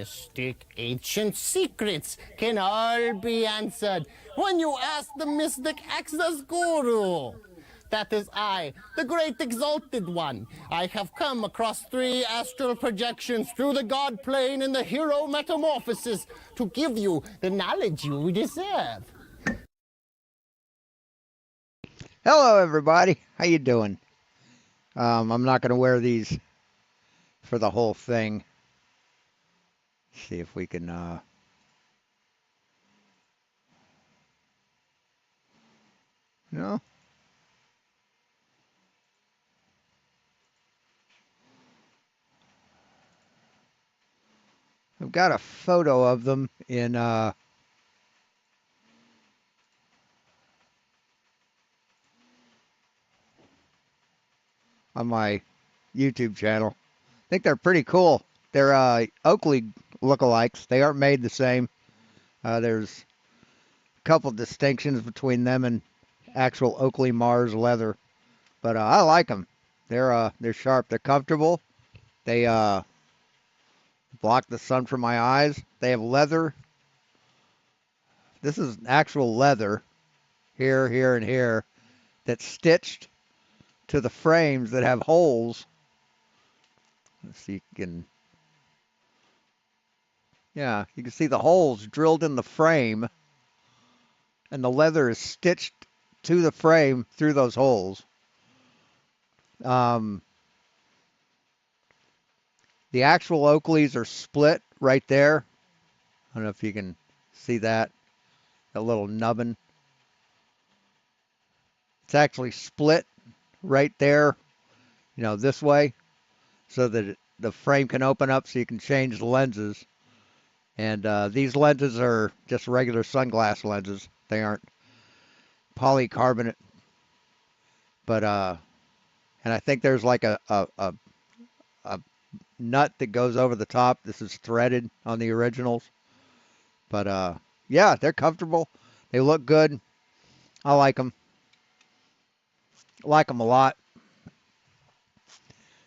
mystic ancient secrets can all be answered when you ask the mystic access guru. That is I, the great exalted one. I have come across 3 astral projections through the god plane in the hero metamorphosis to give you the knowledge you deserve. Hello, everybody. How you doing? I'm not going to wear these for the whole thing. See if we can. No. I've got a photo of them in on my YouTube channel. I think they're pretty cool. They're Oakley lookalikes. They aren't made the same. There's a couple distinctions between them and actual Oakley Mars leather, but I like them. They're sharp. They're comfortable. They block the sun from my eyes. They have leather. This is actual leather here, here, and here that's stitched to the frames that have holes. Let's see if you can. Yeah, you can see the holes drilled in the frame, and the leather is stitched to the frame through those holes. The actual Oakleys are split right there. I don't know if you can see that little nubbin. It's actually split right there, this way, so that the frame can open up so you can change the lenses. And these lenses are just regular sunglass lenses. They aren't polycarbonate. But and I think there's like a nut that goes over the top. This is threaded on the originals. But yeah, they're comfortable. They look good. I like them. Like them a lot.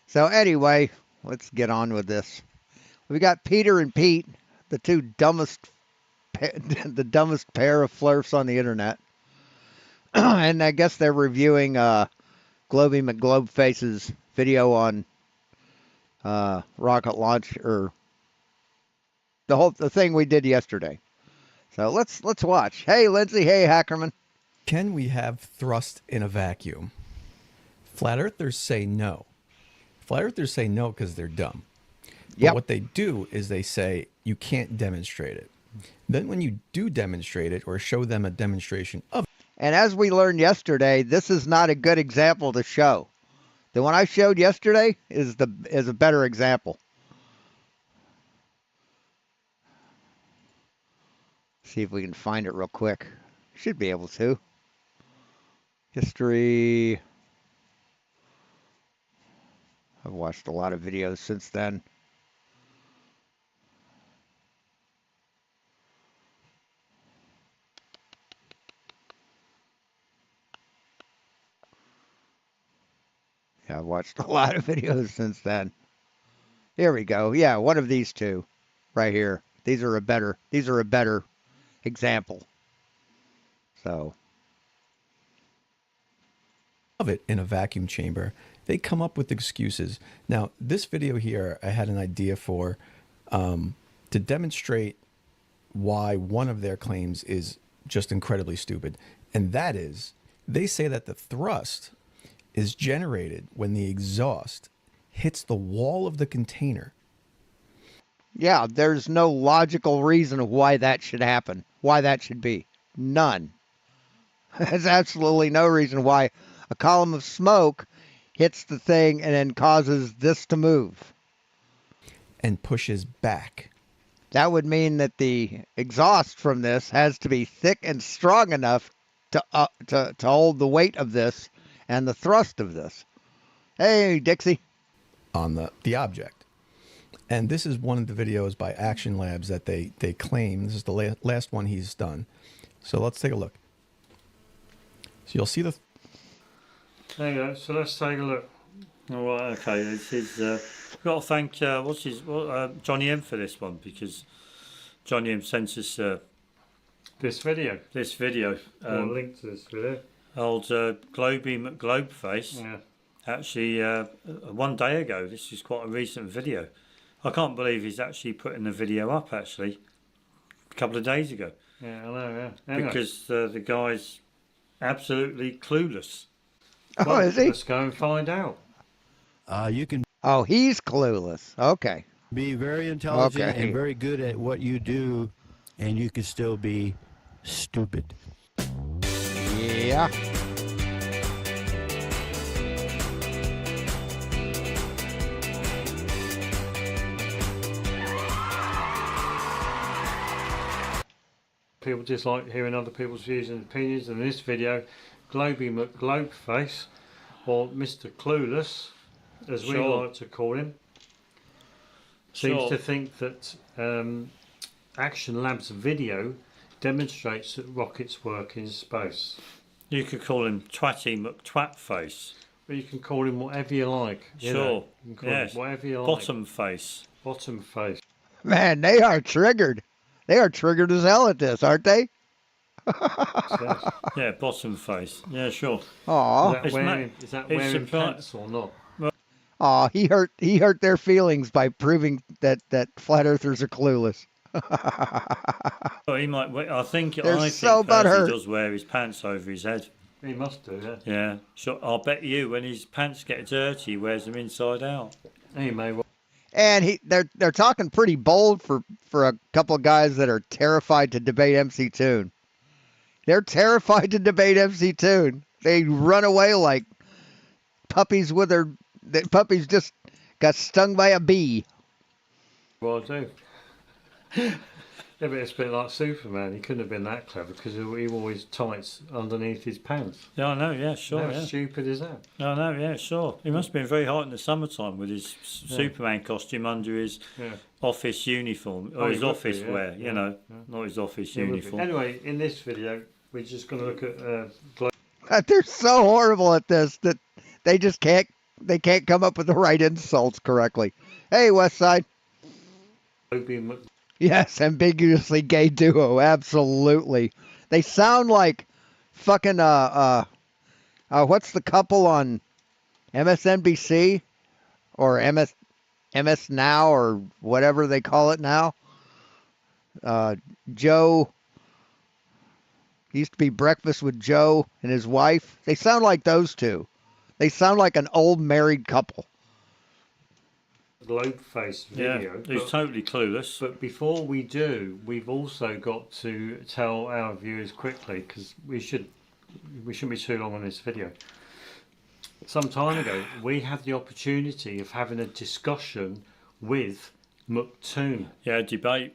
So anyway, let's get on with this. We got Peter and Pete, the two dumbest, the dumbest pair of flirts on the internet. And I guess they're reviewing Globy McGlobeface's video on rocket launch, or the thing we did yesterday. So let's watch. Hey, Lindsay. Hey, Hackerman. Can we have thrust in a vacuum? Flat Earthers say no. Flat Earthers say no because they're dumb. But what they do is they say you can't demonstrate it. Then when you do demonstrate it or show them a demonstration of it. And as we learned yesterday, this is not a good example to show. The one I showed yesterday is a better example. See if we can find it real quick. Should be able to. History. I've watched a lot of videos since then. Yeah, I've watched a lot of videos since then. Here we go. Yeah, one of these two right here. These are a better example. So Of it in a vacuum chamber, they come up with excuses. Now, this video here, I had an idea for to demonstrate why one of their claims is just incredibly stupid. And that is, they say that the thrust is generated when the exhaust hits the wall of the container. yeah, there's no logical reason why that should happen, why that should be. None. There's absolutely no reason why a column of smoke hits the thing and then causes this to move. And pushes back. That would mean that the exhaust from this has to be thick and strong enough to hold the weight of this and the thrust of this. Hey, Dixie. On the object. And this is one of the videos by Action Labs that they claim. This is the last one he's done. So let's take a look. So you'll see the... There you go. So let's take a look. All right, okay. This is. Got to thank Johnny M for this one, because Johnny M sent us This video. this video. Or link to this video. Old Globy McGlobeface. Yeah. Actually, 1 day ago. This is quite a recent video. I can't believe he's actually putting the video up. Actually, a couple of days ago. Yeah, I know. Yeah. Anyway, Because the guy's absolutely clueless. Oh, is he? let's go and find out. You can Oh, he's clueless. Okay. be very intelligent Okay. and very good at what you do, and you can still be stupid. Yeah. People just like hearing other people's views and opinions. And in this video, Globy McGlobeface, or Mr. Clueless, as we Sure. like to call him, seems Sure. to think that Action Labs video demonstrates that rockets work in space. You could call him Twatty McTwatface. But you can call him whatever you like. You Sure. know. You can call Yes. him whatever you like. Bottom face. Bottom face. Man, they are triggered. They are triggered as hell at this, aren't they? Yes. Yeah, bottom face. Yeah, sure. Aw. Is It's that ma- wearing, is that it's wearing surpri- pants or not? Aw, he hurt their feelings by proving that flat earthers are clueless. Well, he might. I think. They're I think so Percy butthurt. does wear his pants over his head. He must do, yeah. Yeah, sure. I'll bet you when his pants get dirty, he wears them inside out. He may well. And they're talking pretty bold for a couple of guys that are terrified to debate MC Toon. They're terrified to debate MC Toon. They run away like puppies puppies just got stung by a bee. Well, do. Yeah, but it's a bit like Superman. He couldn't have been that clever because he always tights underneath his pants. Yeah, I know. Yeah, sure. How Yeah. stupid is that? I know. Yeah, sure. He must have been very hot in the summertime with his Superman costume under his Yeah. office uniform or Oh, his he would office be, yeah. wear. You Yeah, know, yeah. not his office It would be. uniform. Anyway, in this video, we're just going to look at They're so horrible at this that they just can't come up with the right insults correctly. Hey, Westside. Globy Yes, ambiguously gay duo, absolutely. They sound like fucking what's the couple on MSNBC or MS Now or whatever they call it now? Joe used to be Breakfast with Joe and his wife. They sound like those two. They sound like an old married couple. Globeface video. Yeah, he's but, totally clueless. but before we do, we've also got to tell our viewers quickly, because we shouldn't be too long on this video. Some time ago, we had the opportunity of having a discussion with McToon. Yeah, debate.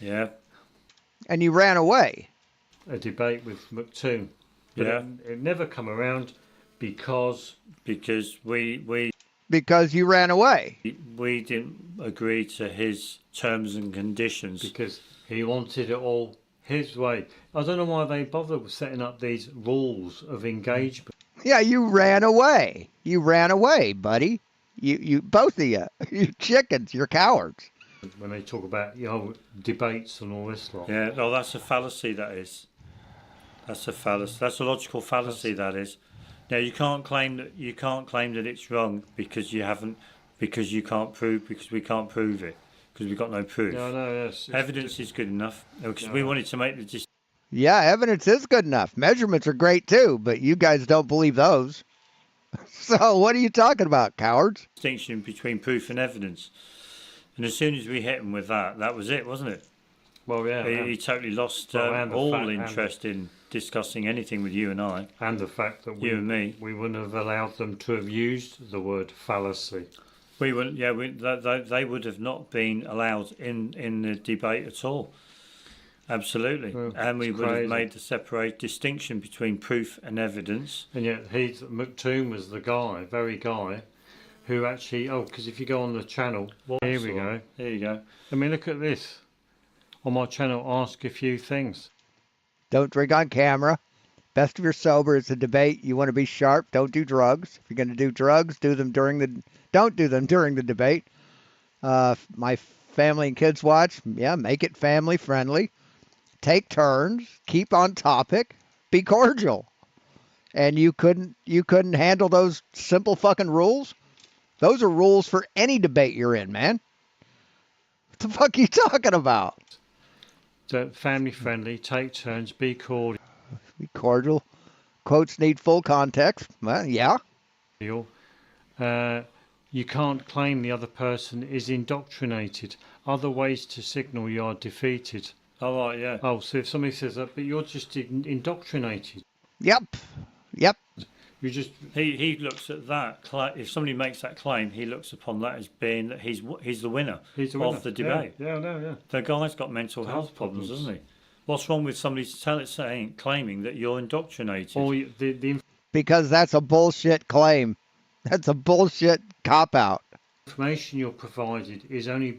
Yeah, And you ran away. A debate with McToon. But Yeah. it never come around because because we Because you ran away. didn't agree to his terms and conditions. he wanted it all his way. I don't know why they bother with setting up these rules of engagement. Yeah, you ran away. You ran away, buddy. You both of you. You chickens. You're cowards. When they talk about debates and all this lot. Yeah, no, that's a fallacy. That is. That's a fallacy. That's a logical fallacy. That is. Now you can't claim that it's wrong because you can't prove because we can't prove it because we've got no proof. No, no, yes. Evidence is good enough because we wanted to make the Yeah, evidence is good enough. Measurements are great too, but you guys don't believe those. So what are you talking about, cowards? distinction between proof and evidence. And as soon as we hit him with that, that was it, wasn't it? Well, yeah. He totally lost Well, and the all fact- interest in discussing anything with you and I. And the fact that You and me. we wouldn't have allowed them to have used the word fallacy. We wouldn't. Yeah, they would have not been allowed in the debate at all. Absolutely, Well, and we it's would have crazy. made the separate distinction between proof and evidence. And yet McToon was the very guy, who actually, because if you go on the channel, here we go. There you go. I mean, look at this. On my channel, ask a few things. Don't drink on camera. Best if you're sober. It's a debate. You want to be sharp. Don't do drugs. If you're going to do drugs, don't do them during the debate. My family and kids watch. Yeah, make it family friendly. Take turns. Keep on topic. Be cordial. And you couldn't handle those simple fucking rules? Those are rules for any debate you're in, man. What the fuck are you talking about? So family friendly, take turns, be cordial. Be cordial. Quotes need full context. Well, yeah. You can't claim the other person is indoctrinated. Other ways to signal you are defeated. Oh, right, yeah. Oh, so if somebody says that, but you're just indoctrinated. Yep. You just He looks at that. If somebody makes that claim, he looks upon that as being that he's the winner, of the debate. Yeah. The guy's got mental health problems, doesn't he? What's wrong with somebody claiming that you're indoctrinated? Or the Because that's a bullshit claim. That's a bullshit cop-out. information you're provided is only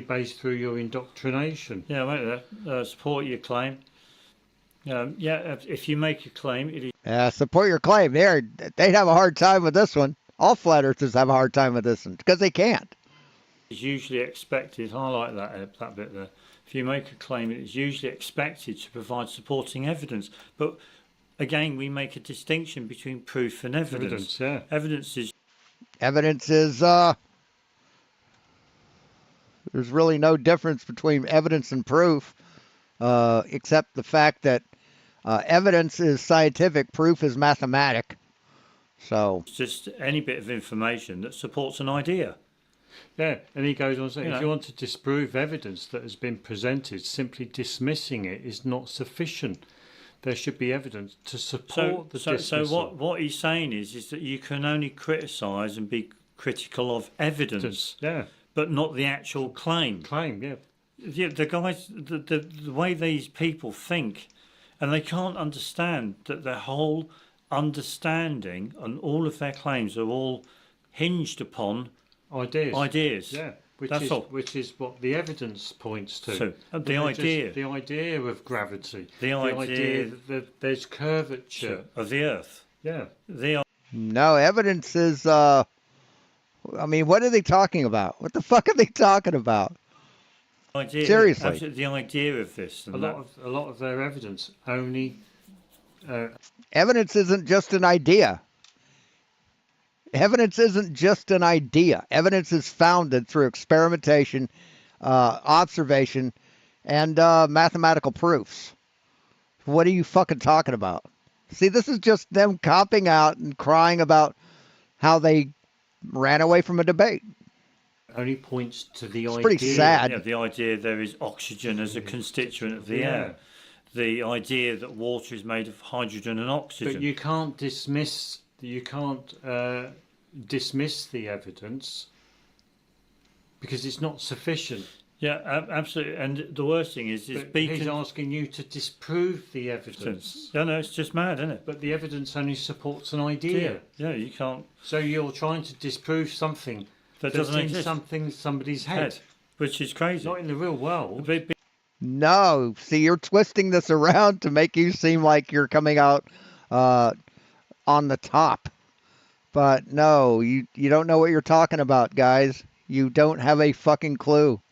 based through your indoctrination. Yeah, mate. Support your claim. If you make a claim, it is Support your claim. They'd have a hard time with this one. All flat earthers have a hard time with this one because they can't. usually expected. I like that bit there. If you make a claim, it is usually expected to provide supporting evidence. But again, we make a distinction between proof and evidence. Yeah. Evidence is Evidence is there's really no difference between evidence and proof, except the fact that evidence is scientific, proof is mathematic. So just any bit of information that supports an idea. Yeah, and he goes on to say, You if know. you want to disprove evidence that has been presented, simply dismissing it is not sufficient. There should be evidence to support the dismissal. So what he's saying is that you can only criticise and be critical of evidence, Yeah, but not the actual claim. yeah. Yeah, the guys, the way these people think, and they can't understand that their whole understanding and all of their claims are all hinged upon ideas. Yeah, That's all. which is what the evidence points to. So, the They're idea. just the idea of gravity, The idea that there's curvature. of the earth. Yeah, no, evidence is I mean, what are they talking about? What the fuck are they talking about? Idea, Seriously. absolutely, the idea of this. And a lot of their evidence only. Evidence isn't just an idea. Evidence isn't just an idea. Evidence is founded through experimentation, observation, and mathematical proofs. What are you fucking talking about? See, this is just them copping out and crying about how they ran away from a debate. Only points to the idea. Pretty sad. Yeah, the idea there is oxygen as a constituent of the air. The idea that water is made of hydrogen and oxygen. But you can't dismiss. You can't dismiss the evidence because it's not sufficient. Yeah, absolutely. And the worst thing is He's asking you to disprove the evidence. Yeah, no, it's just mad, isn't it? But the evidence only supports an idea. Yeah, you can't. So you're trying to disprove something That that's doesn't in exist. somebody's head. Which is crazy. Not in the real world. No, see, you're twisting this around to make you seem like you're coming out on the top. But no, you don't know what you're talking about, guys. You don't have a fucking clue.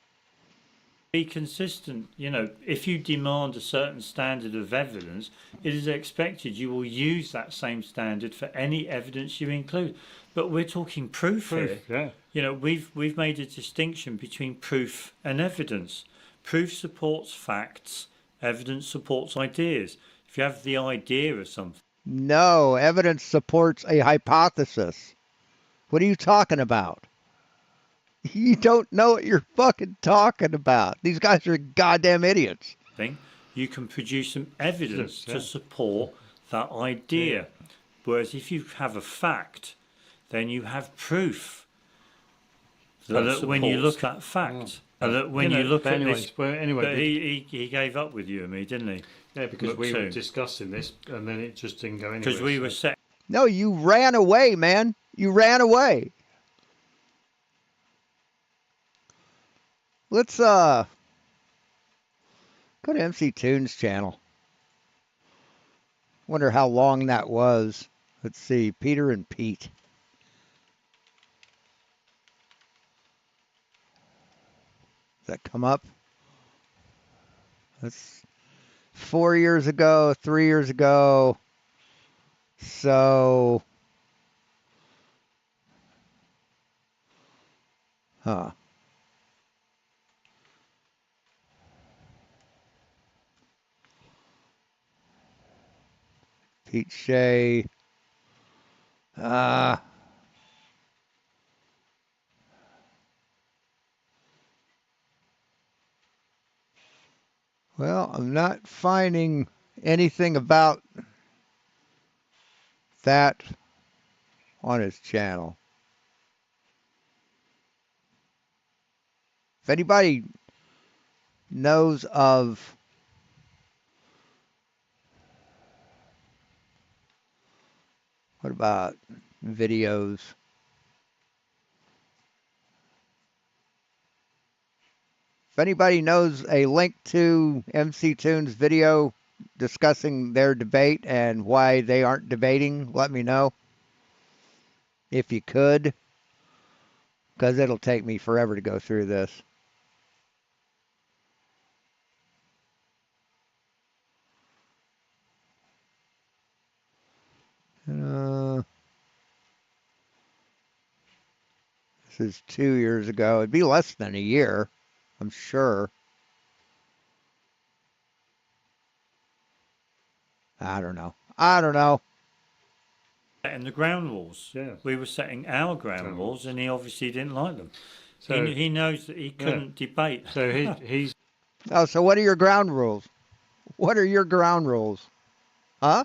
Be consistent. You know, if you demand a certain standard of evidence, it is expected you will use that same standard for any evidence you include. But we're talking proof here. Yeah. You know, we've made a distinction between proof and evidence. Proof supports facts. Evidence supports ideas. If you have the idea of something. No, evidence supports a hypothesis. What are you talking about? You don't know what you're fucking talking about. These guys are goddamn idiots. You can produce some evidence to support that idea. Whereas if you have a fact, then you have proof. That when you look at fact, that when you look at this, but he gave up with you and me, didn't he? Yeah, because we were discussing this and then it just didn't go anywhere. Because we were set. No, you ran away, man. You ran away. Let's go to MC Tunes channel. Wonder how long that was. Let's see, Peter and Pete. Does that come up? That's 4 years ago, 3 years ago. So, huh. Pete Shea. Uh, well, I'm not finding anything about that on his channel. If anybody knows of what about videos? If anybody knows a link to MC Toon's video discussing their debate and why they aren't debating, let me know. If you could, because it'll take me forever to go through this. This is 2 years ago. It'd be less than a year, I'm sure. I don't know. Setting the ground rules. Yeah. We were setting our ground rules, and he obviously didn't like them. So He knows that he couldn't debate. So he's Oh, so what are your ground rules? What are your ground rules? Huh?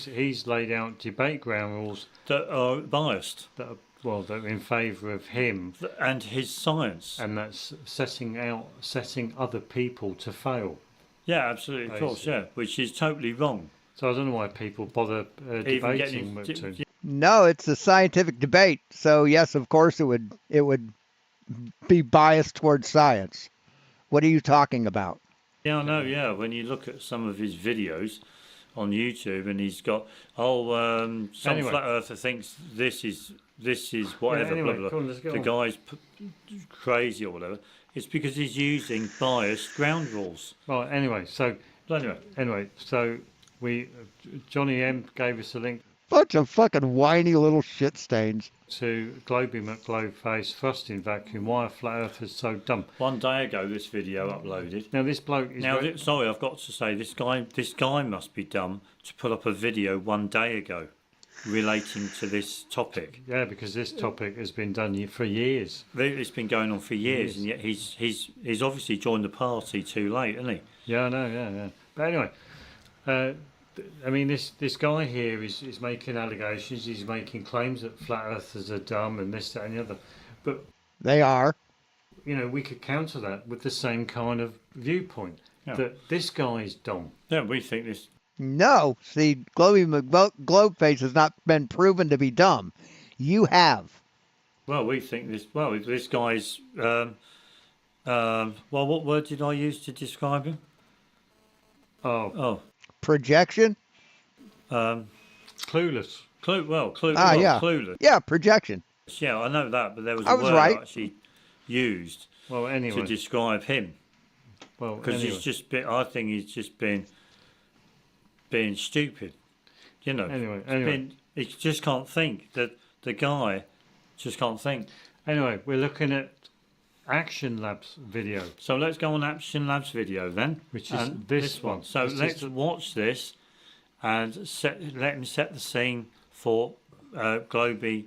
he's laid out debate ground rules That are biased, that are in favour of him, and his science. and that's setting other people to fail. Yeah, absolutely, of course, yeah, which is totally wrong. So I don't know why people bother Even debating with getting, him. No, it's a scientific debate. So yes, of course it would be biased towards science. What are you talking about? yeah, I know. Yeah, when you look at some of his videos on YouTube, and he's got some Anyway. flat earther thinks this is whatever. anyway, blah, blah, come on, let's go the on. guy's crazy or whatever. It's because he's using biased ground rules. Right. Anyway, so we Johnny M gave us a link Bunch of fucking whiny little shit stains. to Globy McGlobeface thrusting vacuum. Why are flat earthers so dumb? One day ago, this video uploaded. Now this bloke is Sorry, I've got to say this guy must be dumb to put up a video one day ago relating to this topic. yeah, because this topic has been done for years. It's been going on for years, and yet he's obviously joined the party too late, hasn't he? Yeah, I know. Yeah. But anyway, I mean, this guy here is making allegations. He's making claims that flat earthers are dumb and this, that, and the other. But They are. you know, we could counter that with the same kind of viewpoint that this guy is dumb. Yeah, we think this. No, see, Globeface has not been proven to be dumb. You have. Well, we think this. Well, this guy's. Well, what word did I use to describe him? Oh, Projection? clueless. Clueless. Yeah, projection. Yeah, I know that, but there was I a was word right. I actually used Well, to anyway. describe him, Well, because anyway. he's just been. I think he's just been being stupid. You know. Anyway. He just can't think. That the guy just can't think. Anyway, we're looking at Action Labs video. So let's go on Action Labs video then, Which is and this one. So This is let's the- watch this and let him set the scene for Globy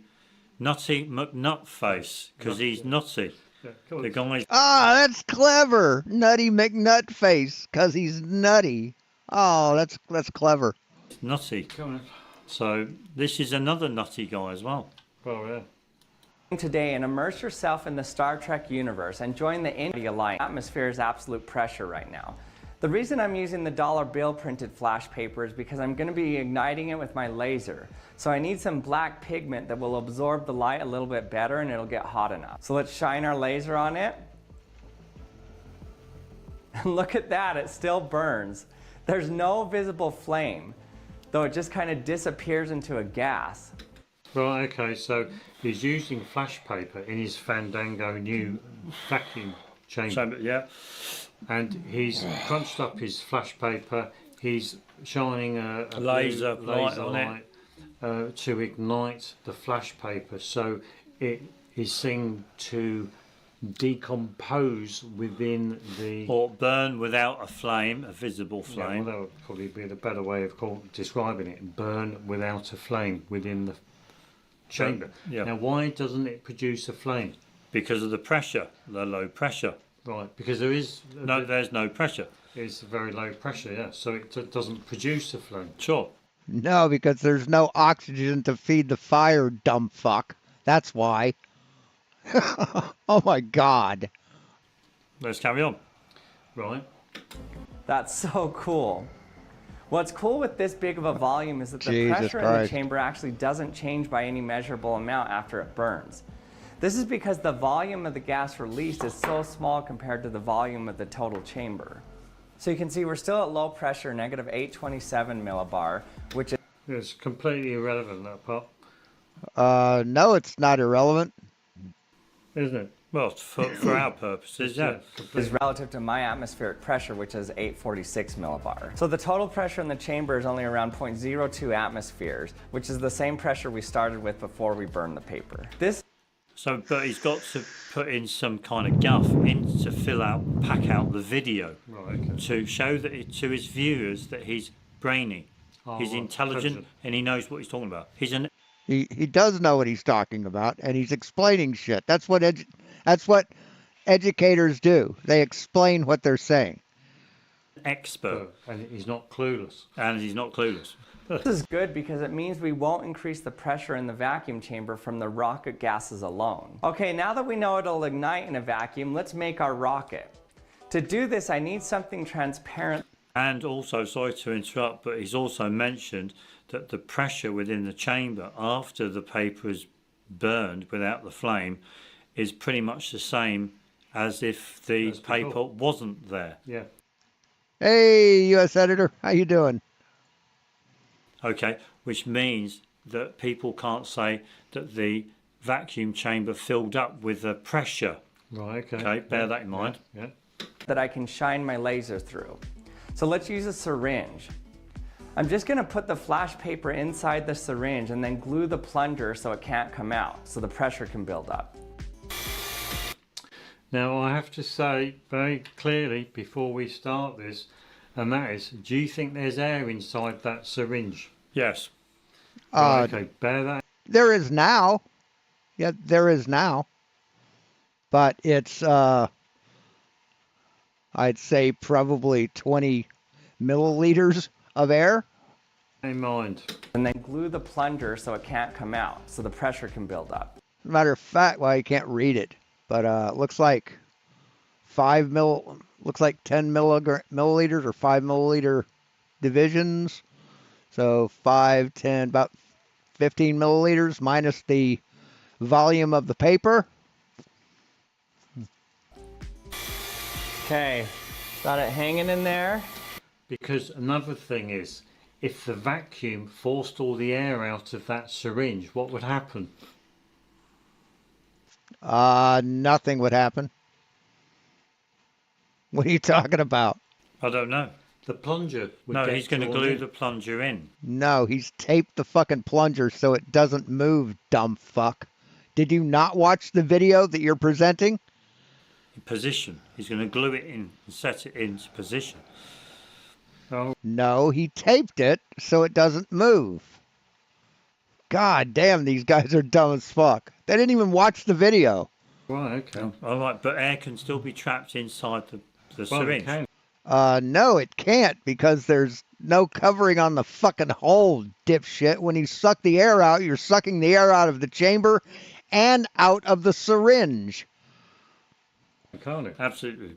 Nutty McNutface, because he's nutty. Yeah, come on. The guy's Ah, that's clever. Nutty McNutface, because he's nutty. Oh, that's clever. nutty. Come on. So this is another nutty guy as well. Well, yeah. Today and immerse yourself in the Star Trek universe and join the India Alliance. Atmosphere is absolute pressure right now. The reason I'm using the dollar bill printed flash paper is because I'm going to be igniting it with my laser. So I need some black pigment that will absorb the light a little bit better and it'll get hot enough. So let's shine our laser on it. And look at that, it still burns. There's no visible flame, though it just kind of disappears into a gas. Right, okay, so he's using flash paper in his Fandango new vacuum chamber. Yeah. And he's crunched up his flash paper, he's shining a Laser blue light laser on it. light to ignite the flash paper, so it is seen to decompose within the... Or burn without a flame, a visible Yeah, flame. well, that would probably be the better way of describing it. Burn without a flame within the chamber. Yeah. Now, why doesn't it produce a flame? Because of the pressure, the low pressure. Right, because there is... No, there's no pressure. It's very low pressure, yeah, so it doesn't produce a flame. Sure. No, because there's no oxygen to feed the fire, dumb fuck. That's why. Oh my God. Let's carry on. Right. That's so cool. What's cool with this big of a volume is that the Jesus pressure in the Christ. chamber actually doesn't change by any measurable amount after it burns. This is because the volume of the gas released is so small compared to the volume of the total chamber. So you can see we're still at low pressure, negative 827 millibar, which is It's completely irrelevant, that part, No, it's not irrelevant. isn't it? Well, for our purposes, yeah. is relative to my atmospheric pressure, which is 846 millibar. So the total pressure in the chamber is only around 0.02 atmospheres, which is the same pressure we started with before we burned the paper. So, but he's got to put in some kind of guff in to pack out the video, Right, okay. to show that to his viewers that he's brainy, he's right, intelligent, and he knows what he's talking about. He's an He does know what he's talking about, and he's explaining shit. That's what educators do. They explain what they're saying. expert, And he's not clueless. and he's not clueless. This is good because it means we won't increase the pressure in the vacuum chamber from the rocket gases alone. Okay, now that we know it'll ignite in a vacuum, let's make our rocket. To do this, I need something transparent. And also, sorry to interrupt, but he's also mentioned that the pressure within the chamber after the paper is burned without the flame is pretty much the same as if the That's paper cool. wasn't there. Yeah. Hey, U.S. Editor, how you doing? Okay, which means that people can't say that the vacuum chamber filled up with the pressure. Right, okay. Okay, bear that in mind. Yeah. that I can shine my laser through. So let's use a syringe. I'm just gonna put the flash paper inside the syringe and then glue the plunger so it can't come out, so the pressure can build up. Now, I have to say very clearly before we start this, and that is, do you think there's air inside that syringe? Yes. Right, okay, bear that. There is now. Yeah, there is now. But it's, I'd say probably 20 milliliters of air. In mind. And then glue the plunger so it can't come out, so the pressure can build up. Matter of fact, well, you can't read it, but looks like 10 milliliters or 5 milliliter divisions. So 5, 10, about 15 milliliters minus the volume of the paper. Okay, got it hanging in there. Because another thing is, if the vacuum forced all the air out of that syringe, what would happen? Nothing would happen. What are you talking about? I don't know. The plunger would No, get he's going to drawn glue in. the plunger in. No, he's taped the fucking plunger so it doesn't move, dumb fuck. Did you not watch the video that you're presenting? In position. He's going to glue it in and set it into position. Oh, No, he taped it so it doesn't move. God damn, these guys are dumb as fuck. They didn't even watch the video. right, okay. All right, but air can still be trapped inside the Well, it syringe. can. No, it can't because there's no covering on the fucking hole, dipshit. When you suck the air out, you're sucking the air out of the chamber and out of the syringe. Can't it? Absolutely.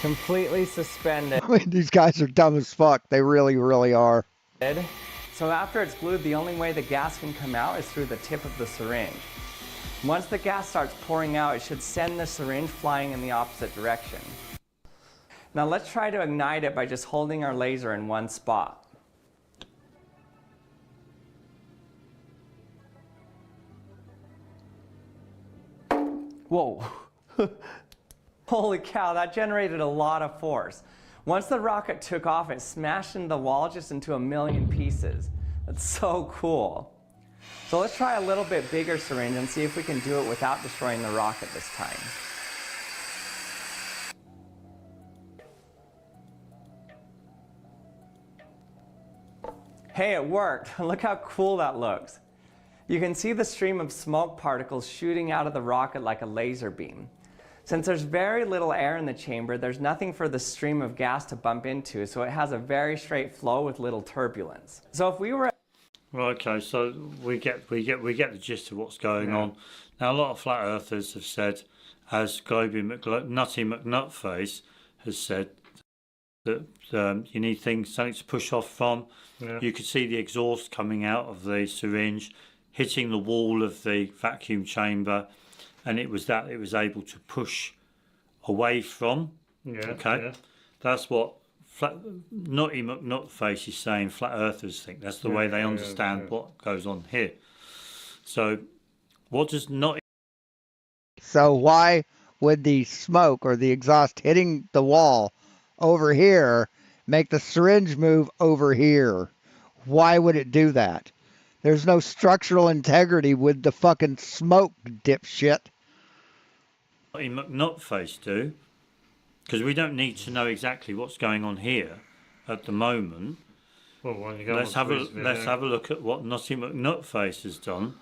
Completely suspended. I mean, these guys are dumb as fuck. They really, really are. So after it's glued, the only way the gas can come out is through the tip of the syringe. Once the gas starts pouring out, it should send the syringe flying in the opposite direction. Now let's try to ignite it by just holding our laser in one spot. Whoa. Holy cow, that generated a lot of force. Once the rocket took off, it smashed into the wall just into a million pieces. That's so cool. So let's try a little bit bigger syringe and see if we can do it without destroying the rocket this time. Hey, it worked. Look how cool that looks. You can see the stream of smoke particles shooting out of the rocket like a laser beam. Since there's very little air in the chamber, there's nothing for the stream of gas to bump into, so it has a very straight flow with little turbulence. So if we were... Right, okay, so we get the gist of what's going on. Now, a lot of flat earthers have said, as Nutty McNutface has said, that you need something to push off from. Yeah. You could see the exhaust coming out of the syringe, hitting the wall of the vacuum chamber, and it was able to push away from. Yeah. Okay. Yeah. That's what Nutty McNutface is saying. Flat earthers think that's the way they understand what goes on here. So, what does Nutty? So why would the smoke or the exhaust hitting the wall over here make the syringe move over here? Why would it do that? There's no structural integrity with the fucking smoke, dipshit. Nutty McNutface do, because we don't need to know exactly what's going on here at the moment. Well, when you go let's have a look at what Nutty McNutface has done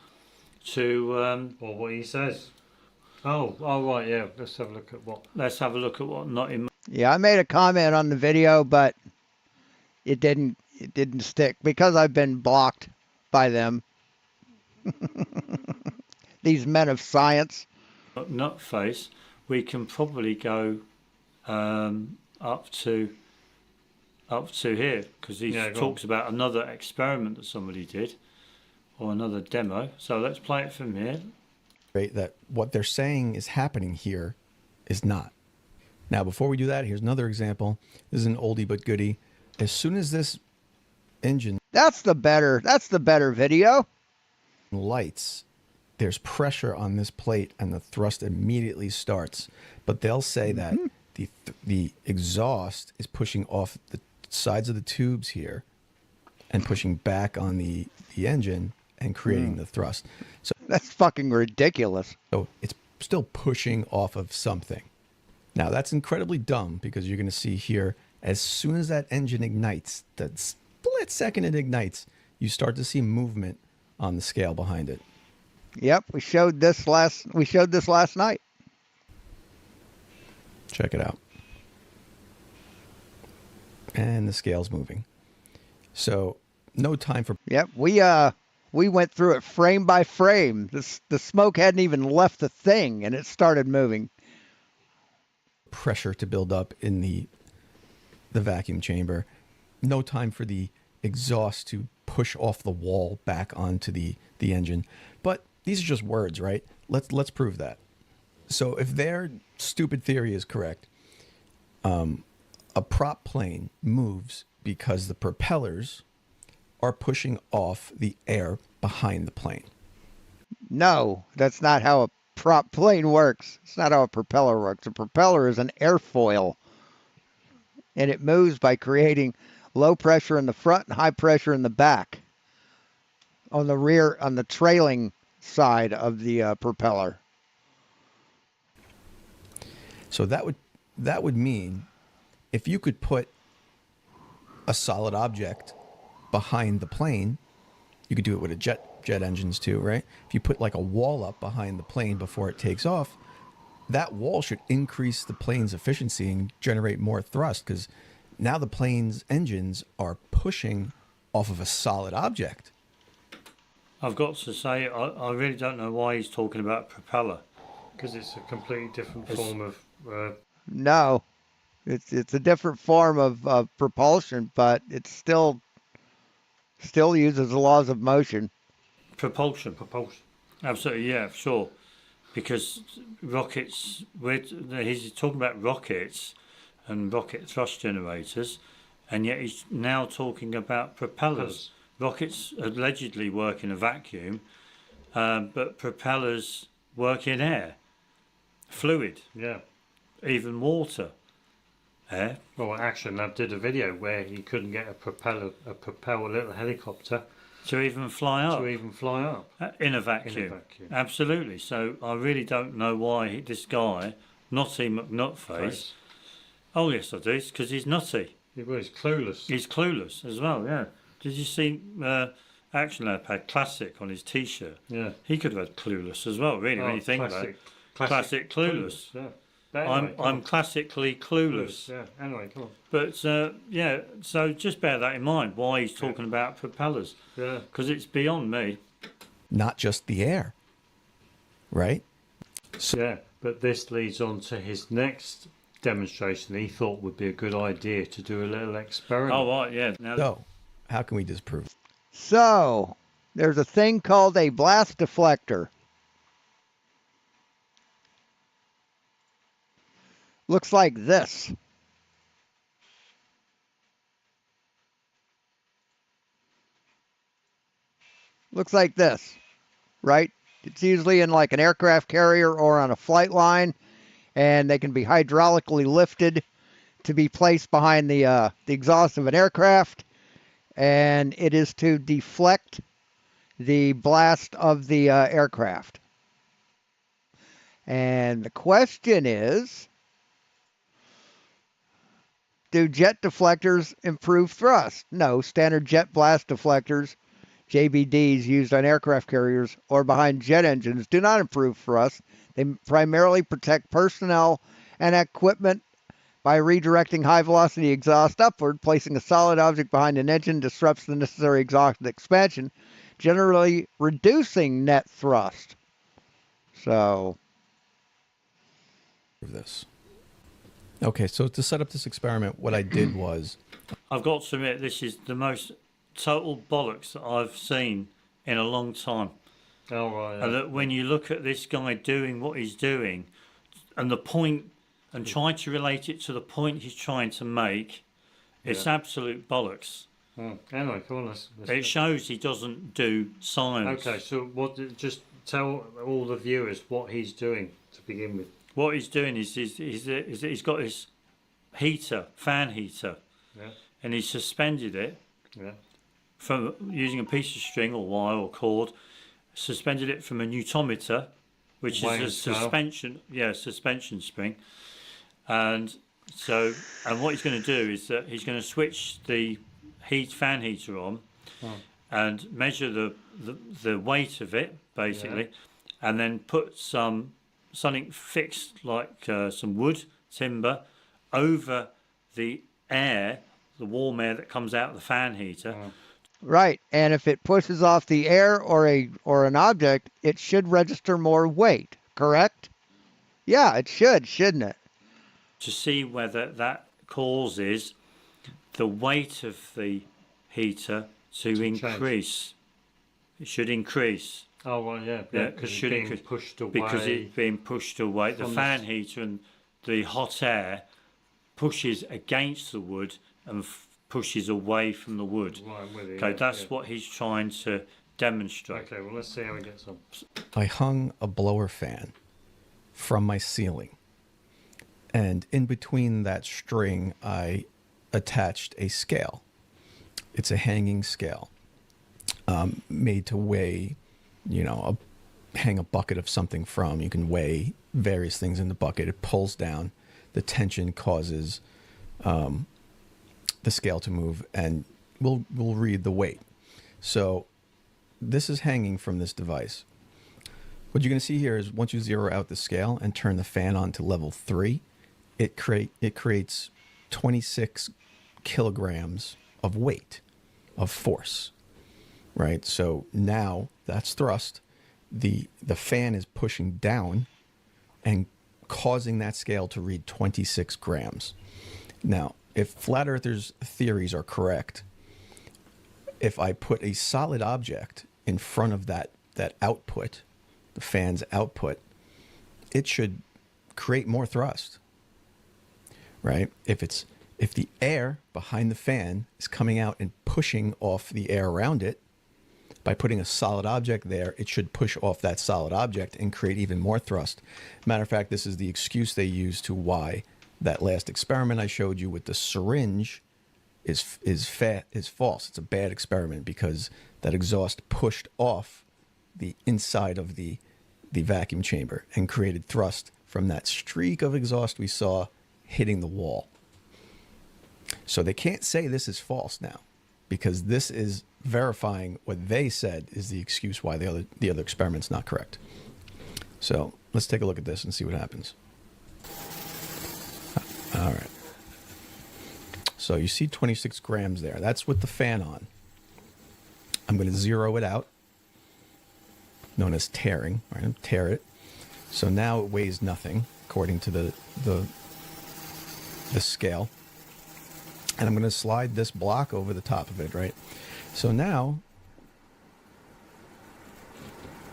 to or what he says. Oh right, yeah. Let's have a look at what. Let's have a look at what Nutty. Yeah, I made a comment on the video, but it didn't stick because I've been blocked by them. These men of science. Nutface, we can probably go up to here because he talks about another experiment that somebody did or another demo. So let's play it from here. Right, that what they're saying is happening here is not. Now, before we do that, here's another example. This is an oldie but goodie. As soon as this engine that's the better video lights, there's pressure on this plate and the thrust immediately starts. But they'll say that the exhaust is pushing off the sides of the tubes here and pushing back on the engine and creating the thrust. So that's fucking ridiculous. So it's still pushing off of something. Now that's incredibly dumb because you're going to see here, as soon as that engine ignites, that split second it ignites, you start to see movement on the scale behind it. Yep, we showed this last night. Check it out. And the scale's moving. So no time for... Yep, we went through it frame by frame. The smoke hadn't even left the thing and it started moving. Pressure to build up in the vacuum chamber. No time for the exhaust to push off the wall back onto the engine. But these are just words, right? Let's prove that. So if their stupid theory is correct, a prop plane moves because the propellers are pushing off the air behind the plane. No, that's not how a prop plane works. It's not how a propeller works. A propeller is an airfoil, and it moves by creating low pressure in the front and high pressure in the back. On the rear, on the trailing side of the propeller. So that would mean if you could put a solid object behind the plane, you could do it with a jet engines too, right? If you put like a wall up behind the plane before it takes off, that wall should increase the plane's efficiency and generate more thrust because now the plane's engines are pushing off of a solid object. I've got to say, I really don't know why he's talking about propeller. Because it's a completely different form of... No, it's a different form of propulsion, but it still uses the laws of motion. Propulsion. Absolutely, yeah, sure. Because rockets, he's talking about rockets and rocket thrust generators, and yet he's now talking about propellers. Rockets allegedly work in a vacuum, but propellers work in air, fluid, Yeah. even water, air. Well, Action Lab did a video where he couldn't get a propeller little helicopter To even fly up. In a vacuum. Absolutely. So I really don't know why this guy, Nutty McNutface. Oh yes, I do. It's because he's nutty. Well, he's clueless. He's clueless as well. Yeah. Did you see Action Lab had classic on his T-shirt? Yeah. He could have had clueless as well. Really, when you think about it. Classic clueless. Yeah. But anyway, I'm classically clueless. Yeah. Anyway, come on. But yeah, so just bear that in mind. Why he's talking about propellers? Yeah. Because it's beyond me. Not just the air, right? Yeah, but this leads on to his next demonstration. He thought would be a good idea to do a little experiment. Oh right, yeah. Now, So, how can we disprove it? So, there's a thing called a blast deflector. Looks like this. Looks like this, right? It's usually in like an aircraft carrier or on a flight line, and they can be hydraulically lifted to be placed behind the exhaust of an aircraft, and it is to deflect the blast of the aircraft. And the question is, do jet deflectors improve thrust? No, standard jet blast deflectors, JBDs used on aircraft carriers or behind jet engines, do not improve thrust. They primarily protect personnel and equipment by redirecting high-velocity exhaust upward. Placing a solid object behind an engine disrupts the necessary exhaust expansion, generally reducing net thrust. So, This. Okay, so to set up this experiment, what I did was I've got to admit, this is the most total bollocks that I've seen in a long time. Oh, right. Yeah. And that when you look at this guy doing what he's doing, and the point, and try to relate it to the point he's trying to make, it's absolute bollocks. Anyway, come on, let's It shows he doesn't do science. Okay, so just tell all the viewers what he's doing to begin with. What he's doing is he's got his fan heater, and he's suspended it from using a piece of string or wire or cord, suspended it from a newtometer, which is a suspension spring, and what he's going to do is that he's going to switch the fan heater on and measure the weight of it basically, and then put something fixed like some wood, timber, over the warm air that comes out of the fan heater. right, and if it pushes off the air or an object, it should register more weight, correct? Yeah, it should, shouldn't it? To see whether that causes the weight of the heater to increase. It should increase. Oh, well, yeah, because it's being pushed away. Because it's being pushed away. The fan heater and the hot air pushes against the wood and pushes away from the wood. Right, with it, okay, that's what he's trying to demonstrate. Okay, well, let's see how he gets on. I hung a blower fan from my ceiling, and in between that string, I attached a scale. It's a hanging scale made to weigh, hang a bucket of something from. You can weigh various things in the bucket. It pulls down. The tension causes the scale to move, and we'll read the weight. So this is hanging from this device. What you're going to see here is once you zero out the scale and turn the fan on to level 3, it creates 26 kilograms of weight, of force, right? So now that's thrust. The fan is pushing down and causing that scale to read 26 grams. Now, if flat earthers' theories are correct, if I put a solid object in front of that output, the fan's output, it should create more thrust. right? If the air behind the fan is coming out and pushing off the air around it, by putting a solid object there, it should push off that solid object and create even more thrust. Matter of fact, this is the excuse they use to why that last experiment I showed you with the syringe is false. It's a bad experiment because that exhaust pushed off the inside of the vacuum chamber and created thrust from that streak of exhaust we saw hitting the wall. So they can't say this is false now, because this is verifying what they said is the excuse why the other experiment's not correct. So let's take a look at this and see what happens. All right. So you see 26 grams there. That's with the fan on. I'm going to zero it out, known as tearing. Right? I'm tear it. So now it weighs nothing according to the scale. And I'm going to slide this block over the top of it, right? So now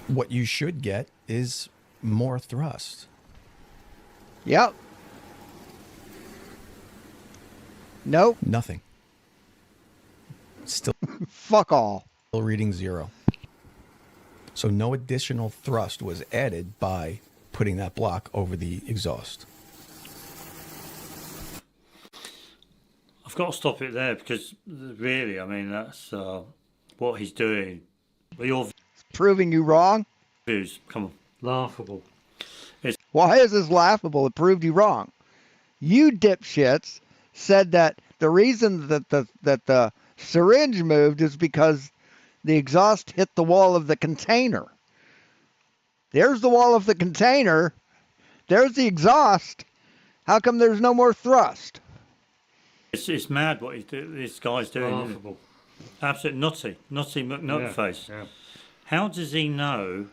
what you should get is more thrust. Yep. Nope. Nothing. Still Fuck all. reading 0. So no additional thrust was added by putting that block over the exhaust. I've got to stop it there because really, I mean, that's what he's doing. Your Proving you wrong. views, come on. Laughable. Why is this laughable? It proved you wrong. You dipshits said that the reason that the syringe moved is because the exhaust hit the wall of the container. There's the wall of the container. There's the exhaust. How come there's no more thrust? It's mad what this guy's doing. Isn't it? Laughable. Absolutely nutty McNutface. Yeah. How does he know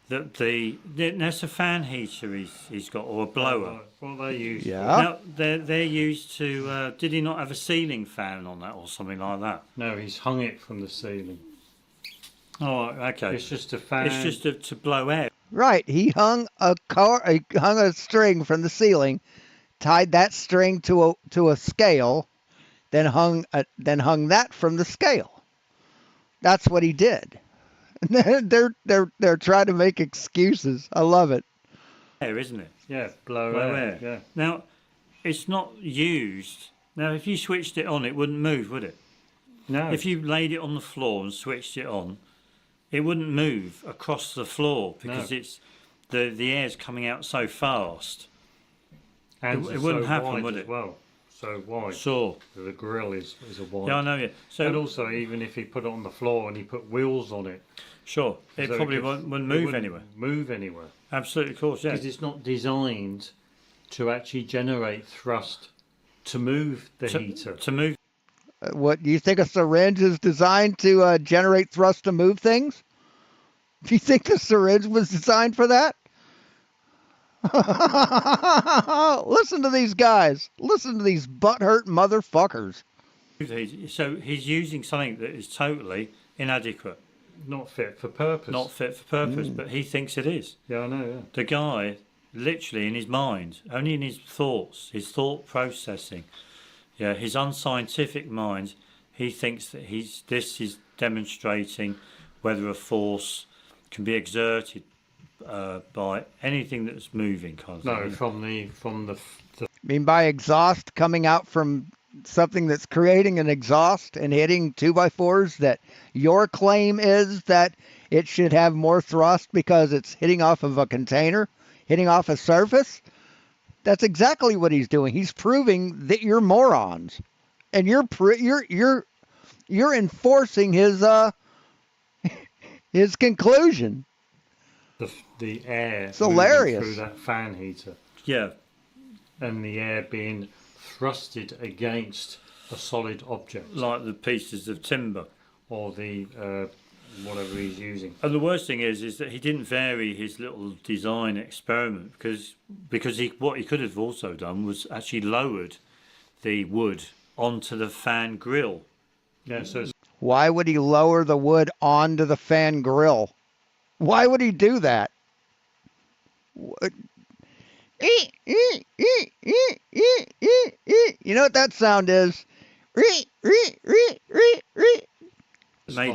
that that's a fan heater he's got, or a blower? What they use. Yeah. Now they're used to. Did he not have a ceiling fan on that or something like that? No, he's hung it from the ceiling. Oh, okay. It's just a fan. It's just to blow air. Right. He hung a string from the ceiling, tied that string to a scale, then hung that from the scale. That's what he did. They're trying to make excuses. I love it. Air, isn't it? Yeah, blow Blow air. air. Yeah. Now, it's not used. Now, if you switched it on, it wouldn't move, would it? No. If you laid it on the floor and switched it on, it wouldn't move across the floor because it's the air's coming out so fast. and it wouldn't so happen, wide would as it? Well, so wide. Sure. The grill is a wide. Yeah, I know. Yeah. So And also, even if he put it on the floor and he put wheels on it, sure, it so probably could- wouldn't it move wouldn't anywhere. Move anywhere. Absolutely, of course. Yeah. Because it's not designed to actually generate thrust to move the heater. To move. What do you think a syringe is designed to generate thrust to move things? Do you think the syringe was designed for that? Listen to these guys. Listen to these butthurt motherfuckers. So he's using something that is totally inadequate, Not fit for purpose. not fit for purpose, but he thinks it is. Yeah, I know. Yeah. The guy, literally in his mind, only in his thoughts, his thought processing, his unscientific mind, he thinks that this is demonstrating whether a force can be exerted by anything that's moving, kind of No, thing. from the I mean, by exhaust coming out from something that's creating an exhaust and hitting 2x4s, that your claim is that it should have more thrust because it's hitting off of a container, hitting off a surface. That's exactly what he's doing. He's proving that you're morons, and you're enforcing his his conclusion. the air It's moving hilarious. through that fan heater Yeah, and the air being thrusted against a solid object like the pieces of timber. or the whatever he's using. And the worst thing is that he didn't vary his little design experiment because what he could have also done was actually lowered the wood onto the fan grill. Yeah, so it's Why would he lower the wood onto the fan grill? Why would he do that? You know what that sound is? Made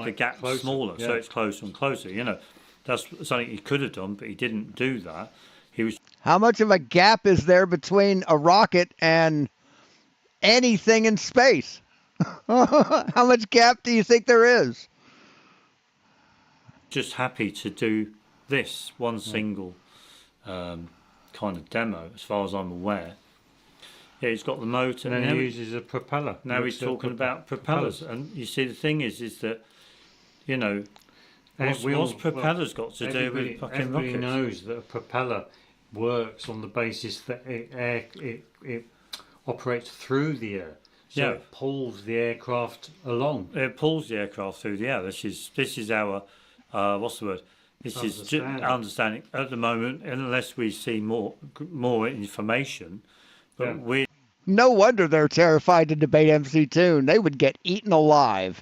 the gap closer, smaller, so yeah. it's closer and closer. You know, that's something he could have done, but he didn't do that. He was How much of a gap is there between a rocket and anything in space? How much gap do you think there is? just happy to do this one single kind of demo, as far as I'm aware. Yeah, he's got the motor, And then now he uses a propeller. now he's talking about propellers. And you see, the thing is that, you know, what's propellers got to do with fucking everybody rockets? knows that a propeller works on the basis that it operates through the air. So Yeah. it pulls the aircraft along. It pulls the aircraft through the air. This is our what's the word? This is understanding at the moment, unless we see more information. But Yeah. we No wonder they're terrified to debate MC Toon. They would get eaten alive.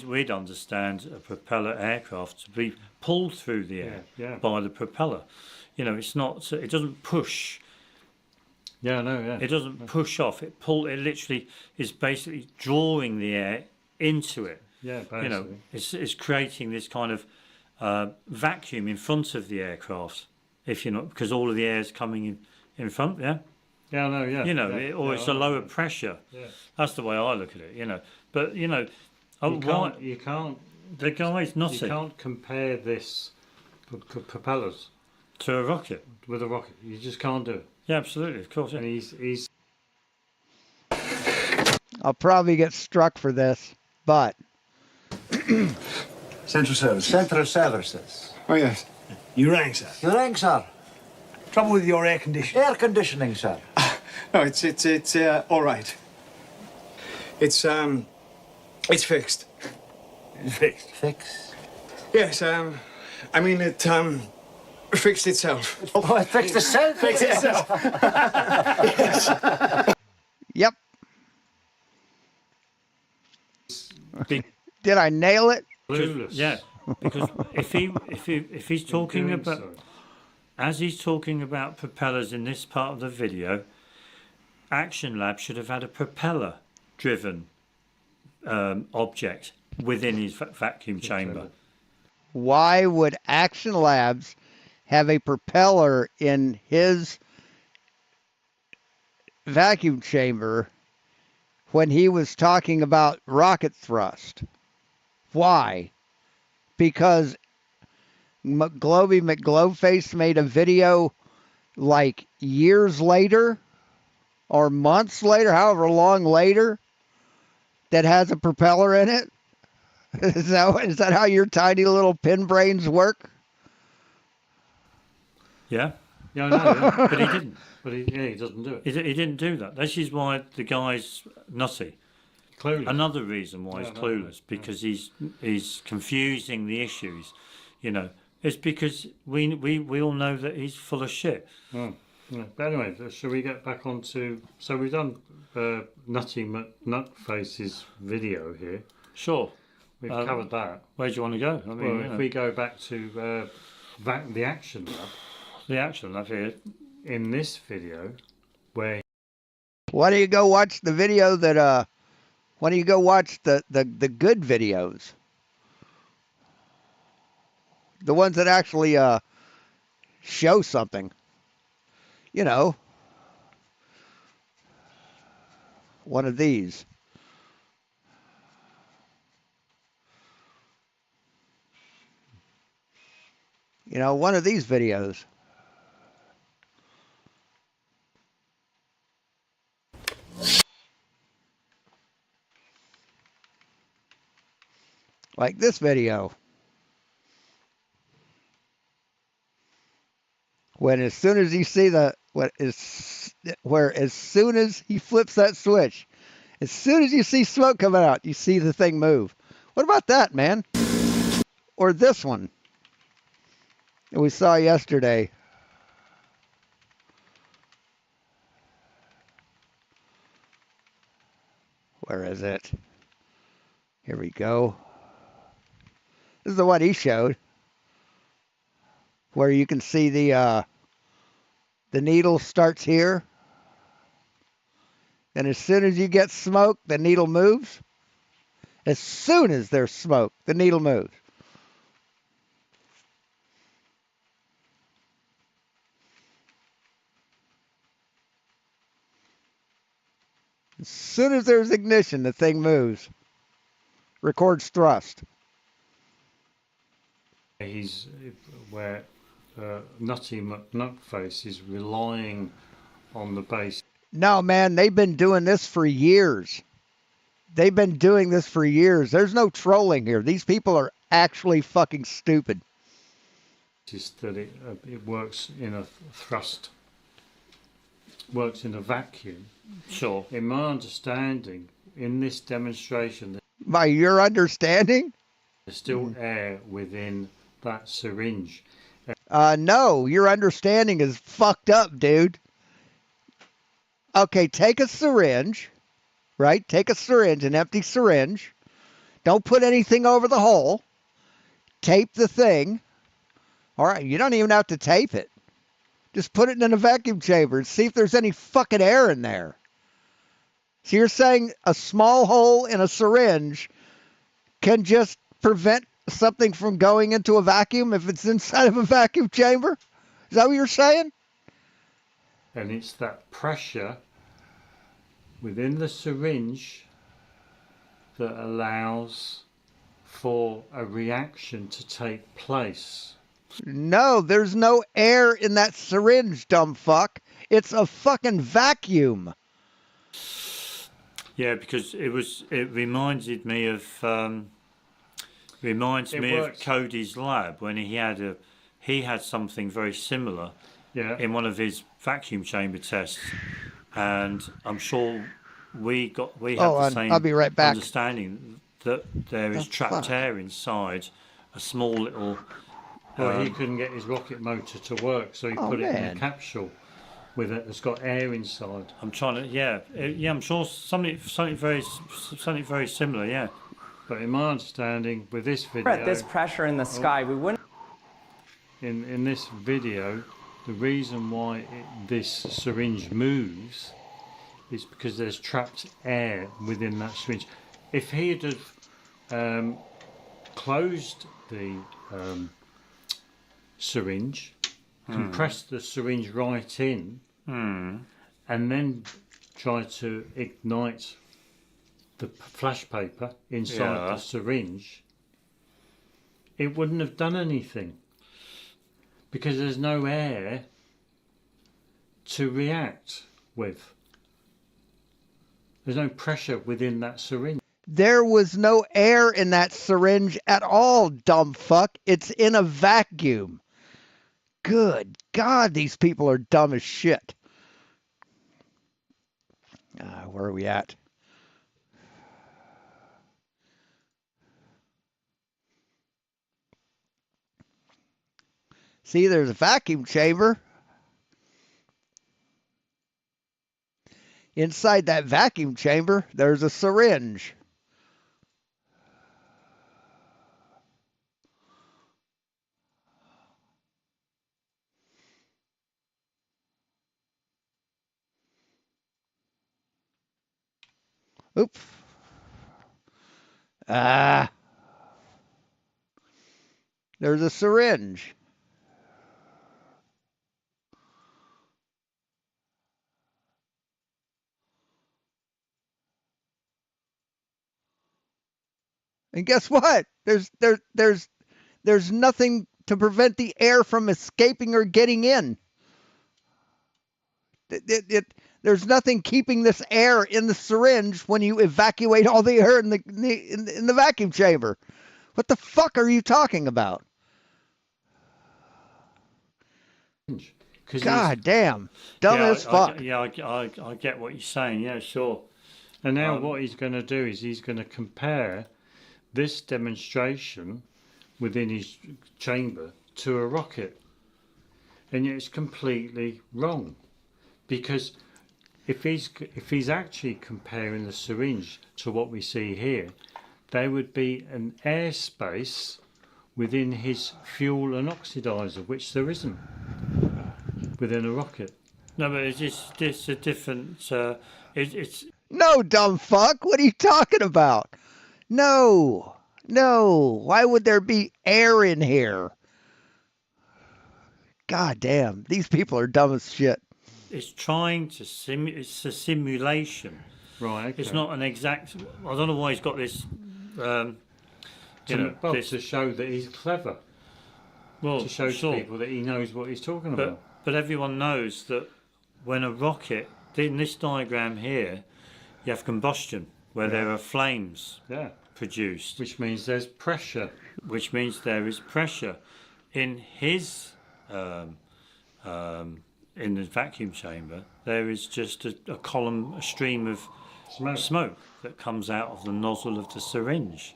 we'd understand a propeller aircraft to be pulled through the air Yeah. by the propeller. You know, it's not. It doesn't push. Yeah, no, yeah. It doesn't push off. It literally is basically drawing the air into it. Yeah, basically. You know, it's creating this kind of vacuum in front of the aircraft. If you're not, because all of the air is coming in front. Yeah. Yeah, no, yeah. You know, yeah. it's a lower pressure. Yeah. That's the way I look at it. You know, but you know, You can't. the guy's not You can't compare this propellers to a rocket. with a rocket. You just can't do it. Yeah, absolutely, of course. Yeah. And he's I'll probably get struck for this, but Central Service. Central Services. Oh, yes. You rang, sir. You rang, sir. Trouble with your air conditioning? Air conditioning, sir. No, it's all right. It's fixed. Fixed? Fix. Yes, I mean, it, fixed itself. Oh, it fixed itself. Fixed itself. yep. Did I nail it? clueless. Yeah, because if he's talking doing about, so. as he's talking about propellers in this part of the video, Action Lab should have had a propeller-driven object within his vacuum chamber. Why would Action Labs have a propeller in his vacuum chamber when he was talking about rocket thrust? Why? Because Globy McGloveface made a video like years later or months later, however long later, that has a propeller in it? Is that how your tiny little pin brains work? Yeah, Yeah, I know, yeah. but he didn't. But he doesn't do it. He didn't do that. This is why the guy's nutty. Clueless. Another reason why he's Yeah, no, clueless, because he's confusing the issues. You know, it's because we all know that he's full of shit. Yeah. But anyway, shall we get back onto? So we've done Nutty Nutface's video here. Sure. We've covered that. Where do you want to go? I mean, Well, you if know, we go back to the Action Lab the Action Lab here. in this video, where Why don't you go watch the video that why don't you go watch the good videos? The ones that actually show something. You know. One of these. You know, one of these videos. Like this video. When as soon as you see as soon as he flips that switch, as soon as you see smoke coming out, you see the thing move. What about that, man? Or this one that we saw yesterday. Where is it? Here we go. This is the one he showed, where you can see the The needle starts here. And as soon as you get smoke, the needle moves. As soon as there's smoke, the needle moves. As soon as there's ignition, the thing moves. Records thrust. He's where Nutty McNutface is relying on the base. No, man, they've been doing this for years. They've been doing this for years. There's no trolling here. These people are actually fucking stupid. Is that it works in a thrust, works in a vacuum. Sure. In my understanding, in this demonstration, By your understanding? there's still air within that syringe. No, your understanding is fucked up, dude. Okay, take a syringe, right? Take a syringe, an empty syringe. Don't put anything over the hole. Tape the thing. All right, you don't even have to tape it. Just put it in a vacuum chamber and see if there's any fucking air in there. So you're saying a small hole in a syringe can just prevent something from going into a vacuum if it's inside of a vacuum chamber? Is that what you're saying? And it's that pressure within the syringe that allows for a reaction to take place. No, there's no air in that syringe, dumb fuck. It's a fucking vacuum. Yeah, because it reminded me of Cody's lab when he had something very similar in one of his vacuum chamber tests, and I'm sure we have the same I'll be right back. understanding that there is trapped air inside a small little. Well, he couldn't get his rocket motor to work, so he put it in a capsule with it that's got air inside. I'm trying to, I'm sure something very similar, yeah. But in my understanding, with this video, At this pressure in the sky, we wouldn't. In this video, the reason why this syringe moves is because there's trapped air within that syringe. If he had closed the syringe, compressed the syringe right in, and then tried to ignite the flash paper inside the syringe, it wouldn't have done anything because there's no air to react with. There's no pressure within that syringe. There was no air in that syringe at all, dumb fuck. It's in a vacuum. Good God, these people are dumb as shit. Where are we at? See, there's a vacuum chamber. Inside that vacuum chamber, there's a syringe. Oops. There's a syringe. And guess what? There's nothing to prevent the air from escaping or getting in. There's nothing keeping this air in the syringe when you evacuate all the air in the vacuum chamber. What the fuck are you talking about? God damn, dumb as fuck. I get what you're saying. Yeah, sure. And now what he's going to do is he's going to compare this demonstration within his chamber to a rocket, and yet it's completely wrong, because if he's actually comparing the syringe to what we see here, there would be an airspace within his fuel and oxidizer, which there isn't within a rocket. No, but it's a different. It's No, dumb fuck. What are you talking about? No. No. Why would there be air in here? God damn. These people are dumb as shit. it's trying to it's a simulation. Right. Okay. It's not an exact. I don't know why he's got this. To show that he's clever. Well, To show sure. to people that he knows what he's talking But about. but everyone knows that when a rocket, in this diagram here, you have combustion where there are flames Yeah. produced, Which means there's pressure. which means there is pressure. In his in the vacuum chamber, there is just a column, a stream of smoke that comes out of the nozzle of the syringe.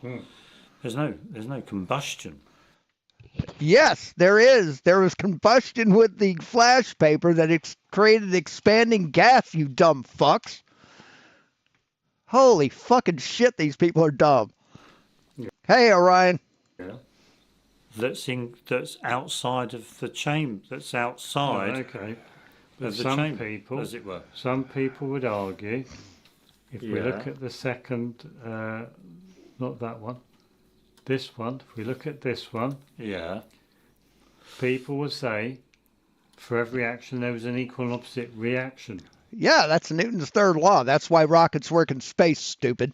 There's no combustion. Yes, there is. There was combustion with the flash paper that created expanding gas, you dumb fucks. Holy fucking shit, these people are dumb. Hey, Orion. That's outside of the chamber. That's outside Okay. But of the some chamber, people, as it were. some people would argue, if we look Yeah. at the second, not that one, this one. If we look at this one, Yeah. people will say, for every action there was an equal and opposite reaction. Yeah, that's Newton's third law. That's why rockets work in space, stupid.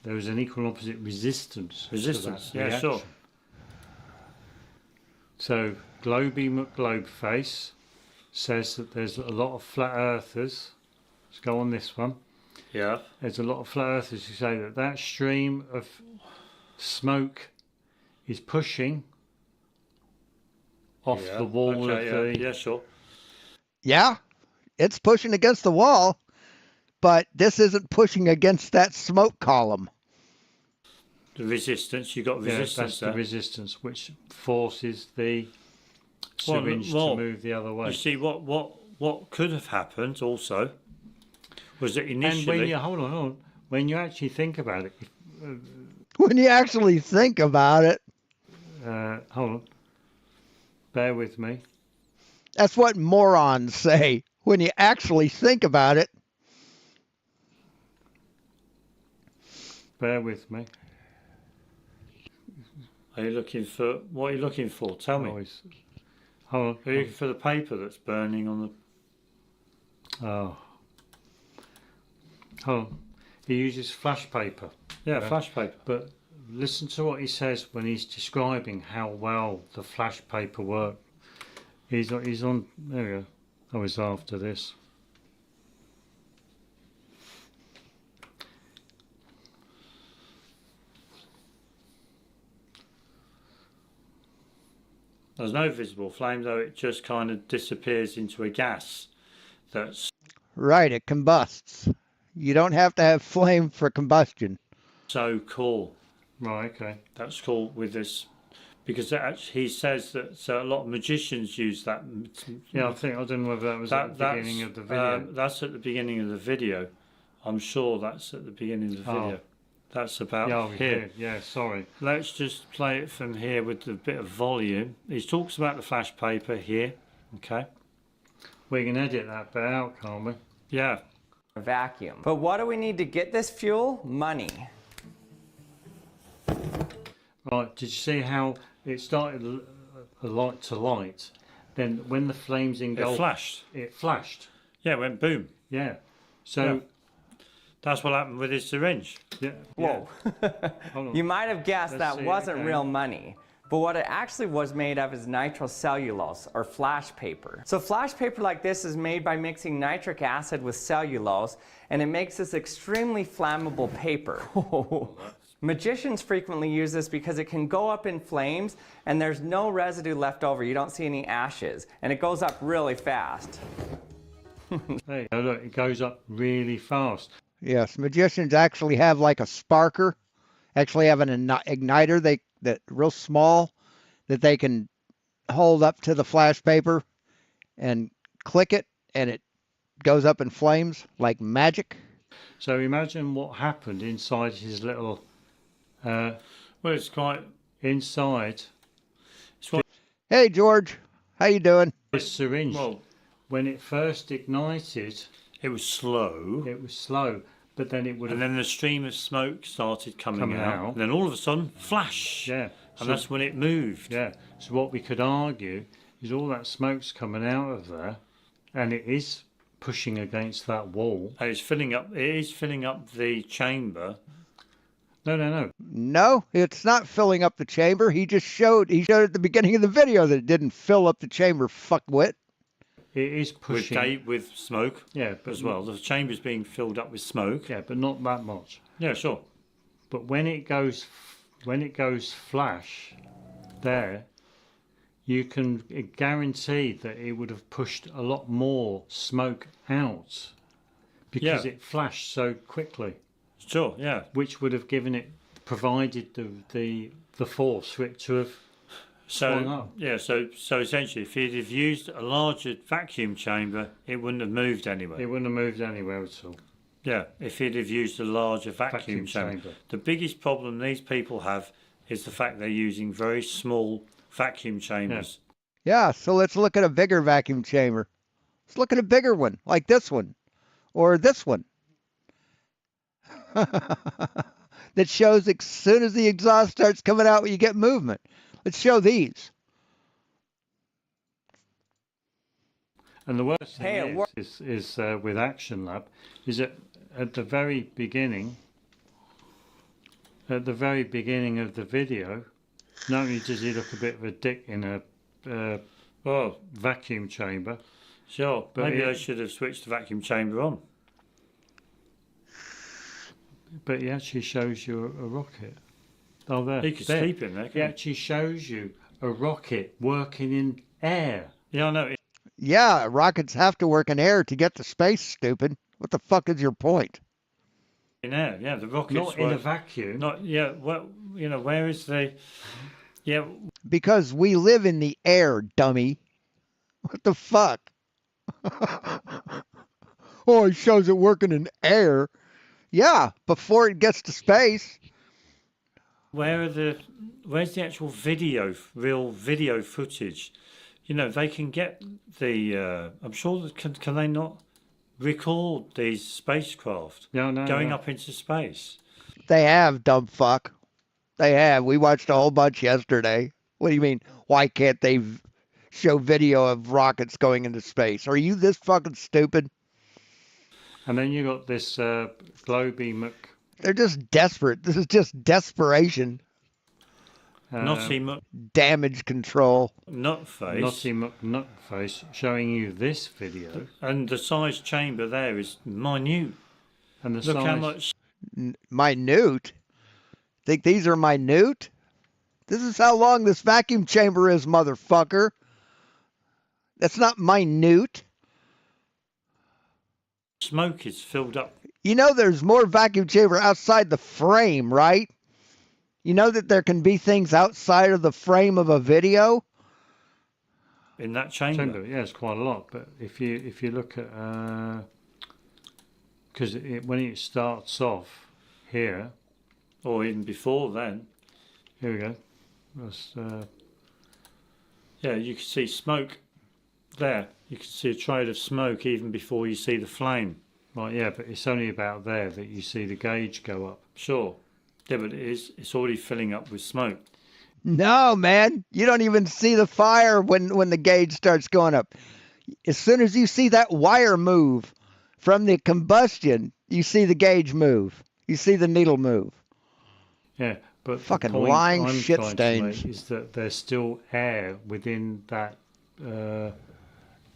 There was an equal and opposite resistance. to Resistance. that Yeah, reaction. sure. So Globy McGlobeface says that there's a lot of flat earthers. Let's go on this one. Yeah. There's a lot of flat earthers who say that that stream of smoke is pushing off Yeah. the wall Okay, of the. yeah, sure. Yeah, it's pushing against the wall, but this isn't pushing against that smoke column. The resistance. You got Yeah, resistance that's there. the resistance which forces the Well, syringe well, to move the other way. You see, what could have happened also was that And when initially. you hold on, when you actually think about it, When you actually think about it, hold on, bear with me. that's what morons say. When you actually think about it, Bear with me. Are you looking for what are you looking for? Tell me. Always. Hold Are you looking for the paper that's burning on the? on. Oh. Hold on. He uses flash paper. Yeah, flash paper. But listen to what he says when he's describing how well the flash paper worked. He's on. There we go. I was after this. There's no visible flame, though. It just kind of disappears into a gas. That's right, it combusts. You don't have to have flame for combustion. so cool. Right. Okay. That's cool with this, because he says that a lot of magicians use that. Yeah, I don't know whether that was at the beginning of the video. That's at the beginning of the video. I'm sure that's at the beginning of the video. That's about Yeah, we here. did. Yeah, sorry. Let's just play it from here with a bit of volume. He talks about the flash paper here. Okay. We can edit that bit out, can't we? Yeah. Vacuum. But what do we need to get this fuel? Money. Right, did you see how it started a light to light? Then when the flames engulfed, It flashed. It flashed. Yeah, it went boom. Yeah. So, That's what happened with his syringe. yeah. Whoa. Hold on. You might have guessed Let's that see it wasn't again. real money. But what it actually was made of is nitrocellulose, or flash paper. So flash paper like this is made by mixing nitric acid with cellulose, and it makes this extremely flammable paper. Magicians frequently use this because it can go up in flames, and there's no residue left over. You don't see any ashes, and it goes up really fast. There you go, look, it goes up really fast. Yes, magicians actually have like a sparker, actually have an igniter that real small that they can hold up to the flash paper and click it, and it goes up in flames like magic. So imagine what happened inside his little, Well, it's quite. inside Hey George, how you doing? this syringe. Well, when it first ignited, It was slow. it was slow, but then it would And have then the stream of smoke started coming Coming out. out. And then all of a sudden, flash. yeah. And that's when it moved. Yeah. So what we could argue is all that smoke's coming out of there, and it is pushing against that wall. And it's filling up. It is filling up the chamber. No. No, it's not filling up the chamber. He showed at the beginning of the video that it didn't fill up the chamber, fuckwit. It is pushing. With smoke. Yeah, as well. The chamber's being filled up with smoke. Yeah, but not that much. Yeah, sure. But when it goes flash, there, you can guarantee that it would have pushed a lot more smoke out because Yeah. it flashed so quickly. Sure, yeah. Which would have provided the force for it to have swung up. Yeah, so essentially, if he'd have used a larger vacuum chamber, it wouldn't have moved anywhere. It wouldn't have moved anywhere at all. Yeah, if he'd have used a larger vacuum chamber. The biggest problem these people have is the fact they're using very small vacuum chambers. Yeah, so let's look at a bigger vacuum chamber. Let's look at a bigger one, like this one, or this one. That shows as soon as the exhaust starts coming out, you get movement. Let's show these. And the worst thing is with Action Lab, is that at the very beginning of the video, not only does he look a bit of a dick in a vacuum chamber, Sure, but maybe I should have switched the vacuum chamber on. but he actually shows you a rocket. Oh, there. He could there. sleep in there, He couldn't actually shows you a rocket working in air. he? Yeah, I know. Yeah, rockets have to work in air to get to space, stupid. What the fuck is your point? In air, yeah, the rockets Not in a work- vacuum. Not, yeah, well, where is the... Yeah, Because we live in the air, dummy. What the fuck? Oh, it shows it working in air. Yeah, before it gets to space. where's the actual real video footage? They can get the... I'm sure that can they not record these spacecraft going up into space? They have, dumb fuck. They have. We watched a whole bunch yesterday. What do you mean? Why can't they show video of rockets going into space? Are you this fucking stupid? And then you got this Globy Mc... They're just desperate. This is just desperation. Naughty Damage control. Nutface. Naughty McNutface showing you this video. And the size chamber there is minute. And the Look size... how much... Minute? Think these are minute? This is how long this vacuum chamber is, motherfucker. That's not minute. Smoke is filled up. You know there's more vacuum chamber outside the frame, right? You know that there can be things outside of the frame of a video? In that chamber. Yeah, it's quite a lot. But if you look at... Because when it starts off here... Or even before then. Here we go. That's, yeah, you can see smoke there. You can see a trail of smoke even before you see the flame. Right, yeah, but it's only about there that you see the gauge go up. Sure. Yeah, but it's already filling up with smoke. No, man. You don't even see the fire when the gauge starts going up. As soon as you see that wire move from the combustion, you see the gauge move. You see the needle move. Yeah, but fucking the point lying I'm shit trying to make stains. is that there's still air within that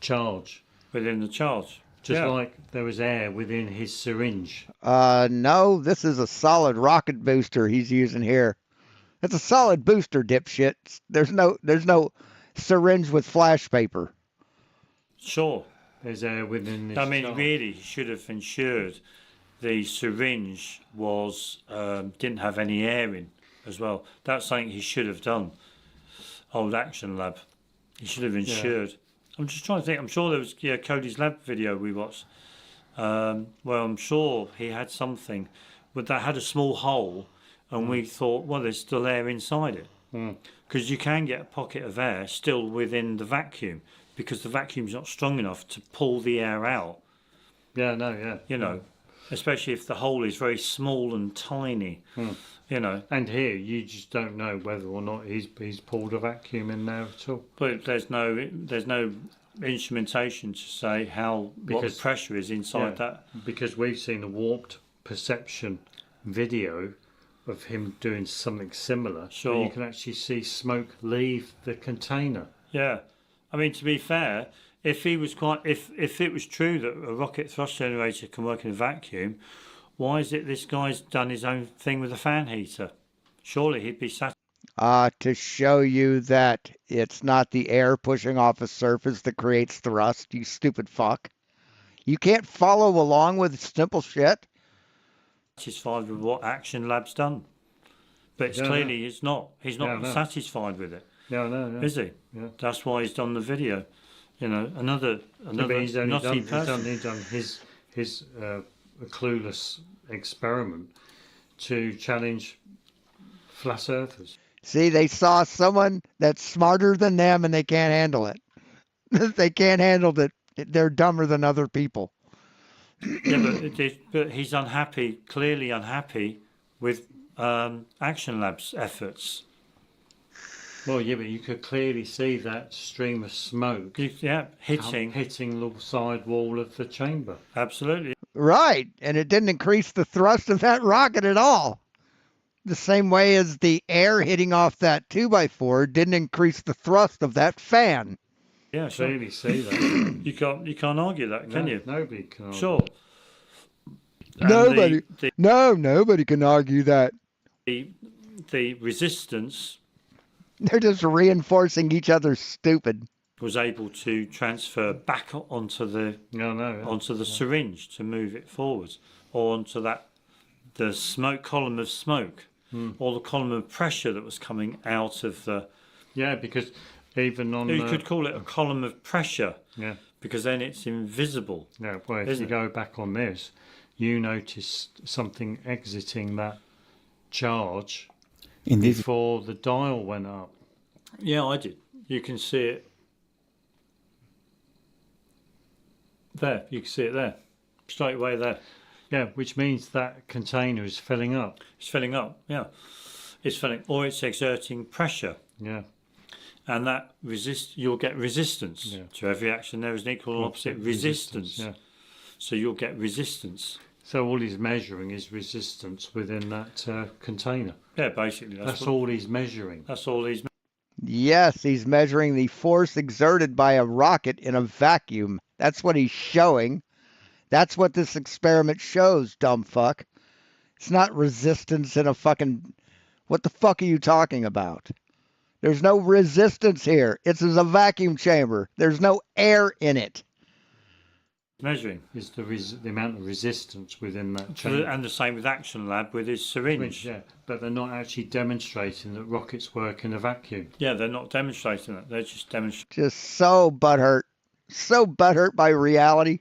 charge. Within the charge. Just like there was air within his syringe. No, this is a solid rocket booster he's using here. It's a solid booster, dipshit. There's no syringe with flash paper. Sure. There's air within this I mean, charge. really, he should have ensured the syringe didn't have any air in as well. That's something he should have done. Old Action Lab. He should have ensured. I'm just trying to think. I'm sure there was Cody's lab video we watched. Well, I'm sure he had something, but that had a small hole, and we thought, well, there's still air inside it, because you can get a pocket of air still within the vacuum because the vacuum's not strong enough to pull the air out. Yeah, no, yeah. You know, especially if the hole is very small and tiny. You know. And here, you just don't know whether or not he's pulled a vacuum in there at all. But there's no instrumentation to say what the pressure is inside that. Because we've seen a warped perception video of him doing something similar. Sure. So you can actually see smoke leave the container. Yeah, I mean, to be fair, if it was true that a rocket thrust generator can work in a vacuum, why is it this guy's done his own thing with a fan heater? Surely he'd be satisfied. To show you that it's not the air pushing off a surface that creates thrust, you stupid fuck. You can't follow along with simple shit. Satisfied with what Action Lab's done, but it's clearly he's not satisfied with it. No. Is he? Yeah. That's why he's done the video. You know, another he's only nutty done, person. he's done his clueless experiment to challenge flat earthers. See, they saw someone that's smarter than them and they can't handle it. They can't handle that they're dumber than other people. Yeah, but he's clearly unhappy with Action Lab's efforts. Well, yeah, but you could clearly see that stream of smoke. Hitting the side wall of the chamber. Absolutely. Right, and it didn't increase the thrust of that rocket at all. The same way as the air hitting off that 2x4 didn't increase the thrust of that fan. Yeah, sure. Clearly see that. You can't argue that, can you? Nobody can argue. Sure. Nobody. Nobody can argue that. The resistance. They're just reinforcing each other stupid. Was able to transfer back onto the syringe to move it forwards, or onto the smoke column of smoke, or the column of pressure that was coming out of the. Yeah, because even on you could call it a column of pressure. Yeah. Because then it's invisible. Yeah. Well, if you go back on this, you notice something exiting that charge before the dial went up. Yeah, I did. You can see it there. You can see it there, straight away there. Yeah, which means that container is filling up. It's filling up. Yeah, it's filling, or it's exerting pressure. Yeah. And that you'll get resistance to every action. There is an equal and opposite resistance. Yeah. So you'll get resistance. So all he's measuring is resistance within that container. Yeah, basically. That's all he's measuring. That's all he's. Yes, he's measuring the force exerted by a rocket in a vacuum. That's what he's showing. That's what this experiment shows, dumb fuck. It's not resistance in a fucking... What the fuck are you talking about? There's no resistance here. It's a vacuum chamber. There's no air in it. Measuring is the amount of resistance within that chamber. And the same with Action Lab with his syringe. Yeah, but they're not actually demonstrating that rockets work in a vacuum. Yeah, they're not demonstrating that. They're just demonstrating. Just so butthurt. So butthurt by reality.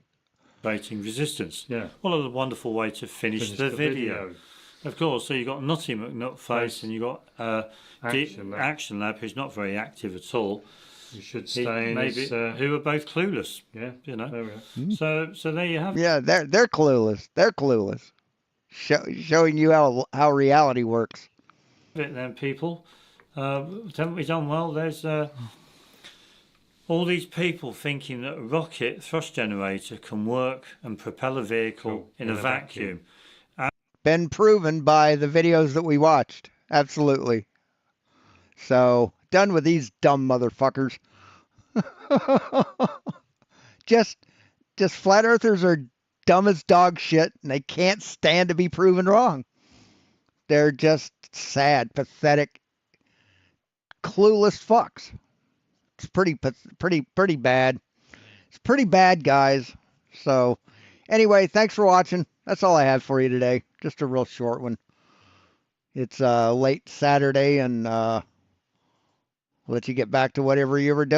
Resistance. Yeah. What a wonderful way to finish the video. Of course, so you've got Nutty McNutface and you've got Action Lab, who's not very active at all. You should stay in his, who are both clueless. Yeah, you know. There we go. So there you have it. Yeah, they're clueless. They're clueless. Showing you how reality works. Then people, haven't we done well? There's all these people thinking that a rocket thrust generator can work and propel a vehicle in a vacuum. Been proven by the videos that we watched. Absolutely. So, done with these dumb motherfuckers. just flat earthers are dumb as dog shit and they can't stand to be proven wrong. They're just sad, pathetic, clueless fucks. It's pretty bad. It's pretty bad, guys. So, anyway, thanks for watching. That's all I have for you today. Just a real short one. It's late Saturday, and let you get back to whatever you were doing.